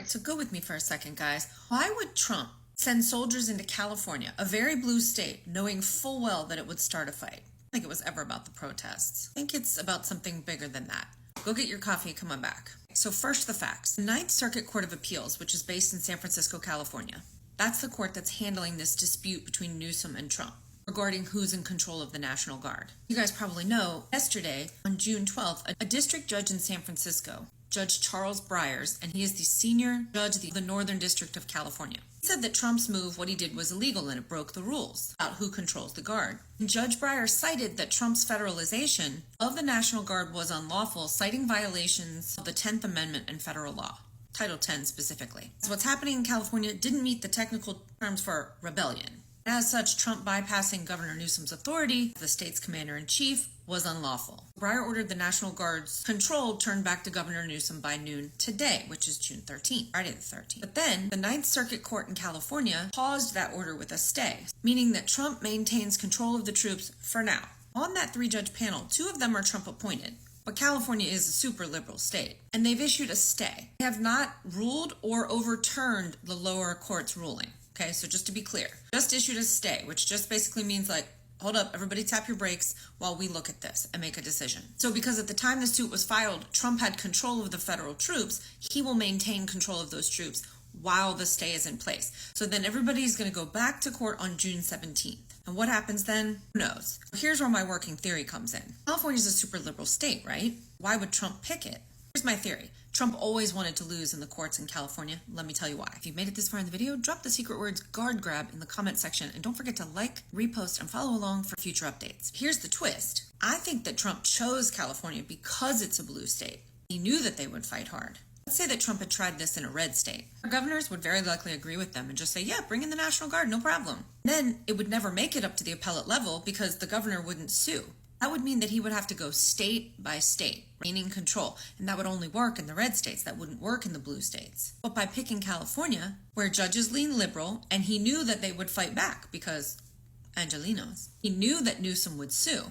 right, so go with me for a second, guys. Why would Trump send soldiers into California, a very blue state, knowing full well that it would start a fight? I think it was ever about the protests. I think it's about something bigger than that. Go get your coffee and come on back. So first, the facts. The Ninth Circuit Court of Appeals, which is based in San Francisco, California, that's the court that's handling this dispute between Newsom and Trump regarding who's in control of the National Guard. You guys probably know, yesterday, on June 12th, a district judge in San Francisco, Judge Charles Breyers, and he is the senior judge of the Northern District of California. He said that Trump's move, what he did, was illegal and it broke the rules about who controls the Guard. And Judge Breyer cited that Trump's federalization of the National Guard was unlawful, citing violations of the 10th Amendment and federal law. Title 10 specifically. So what's happening in California didn't meet the technical terms for rebellion. As such, Trump bypassing Governor Newsom's authority, the state's commander-in-chief, was unlawful. Breyer ordered the National Guard's control turned back to Governor Newsom by noon today, which is June 13th, Friday the 13th. But then, the Ninth Circuit Court in California paused that order with a stay, meaning that Trump maintains control of the troops for now. On that three-judge panel, 2 of them are Trump appointed. But California is a super liberal state, and they've issued a stay. They have not ruled or overturned the lower court's ruling. Okay, so just to be clear, just issued a stay, which just basically means like, hold up, everybody tap your brakes while we look at this and make a decision. So because at the time the suit was filed, Trump had control of the federal troops, he will maintain control of those troops while the stay is in place. So then everybody's going to go back to court on June 17th. And what happens then? Who knows? Here's where my working theory comes in. California's a super liberal state, right? Why would Trump pick it? Here's my theory. Trump always wanted to lose in the courts in California. Let me tell you why. If you've made it this far in the video, drop the secret words guard grab in the comment section and don't forget to like, repost, and follow along for future updates. Here's the twist. I think that Trump chose California because it's a blue state. He knew that they would fight hard. Let's say that Trump had tried this in a red state. Our governors would very likely agree with them and just say, yeah, bring in the National Guard, no problem. Then it would never make it up to the appellate level because the governor wouldn't sue. That would mean that he would have to go state by state, gaining control, and that would only work in the red states. That wouldn't work in the blue states. But by picking California, where judges lean liberal, and he knew that they would fight back because Angelenos, he knew that Newsom would sue,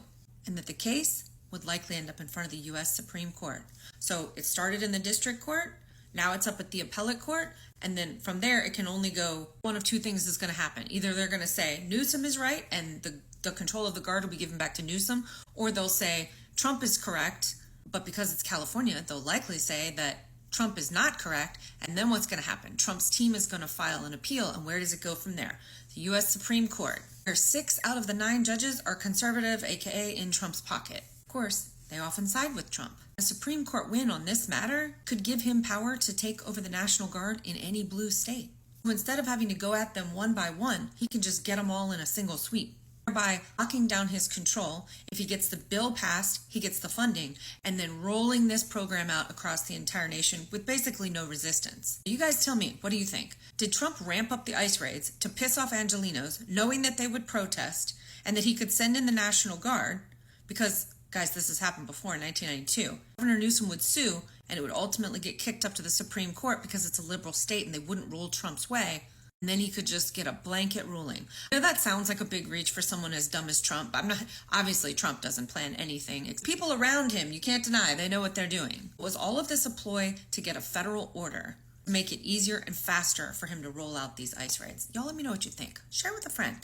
and that the case would likely end up in front of the U.S. Supreme Court. So it started in the district court, now it's up at the appellate court, and then from there it can only go, one of 2 things is going to happen. Either they're going to say Newsom is right and the control of the Guard will be given back to Newsom, or they'll say Trump is correct, but because it's California, they'll likely say that Trump is not correct, and then what's going to happen? Trump's team is going to file an appeal, and where does it go from there? The U.S. Supreme Court, where 6 out of the 9 judges are conservative, aka in Trump's pocket. Of course, they often side with Trump. A Supreme Court win on this matter could give him power to take over the National Guard in any blue state. So instead of having to go at them one by one, he can just get them all in a single sweep. By locking down his control, if he gets the bill passed, he gets the funding, and then rolling this program out across the entire nation with basically no resistance. You guys tell me, what do you think? Did Trump ramp up the ICE raids to piss off Angelenos, knowing that they would protest, and that he could send in the National Guard? Because, guys, this has happened before in 1992. Governor Newsom would sue, and it would ultimately get kicked up to the Supreme Court because it's a liberal state and they wouldn't rule Trump's way. And then he could just get a blanket ruling. I know that sounds like a big reach for someone as dumb as Trump. Obviously, Trump doesn't plan anything. It's people around him, you can't deny, they know what they're doing. Was all of this a ploy to get a federal order to make it easier and faster for him to roll out these ICE raids? Y'all let me know what you think. Share with a friend.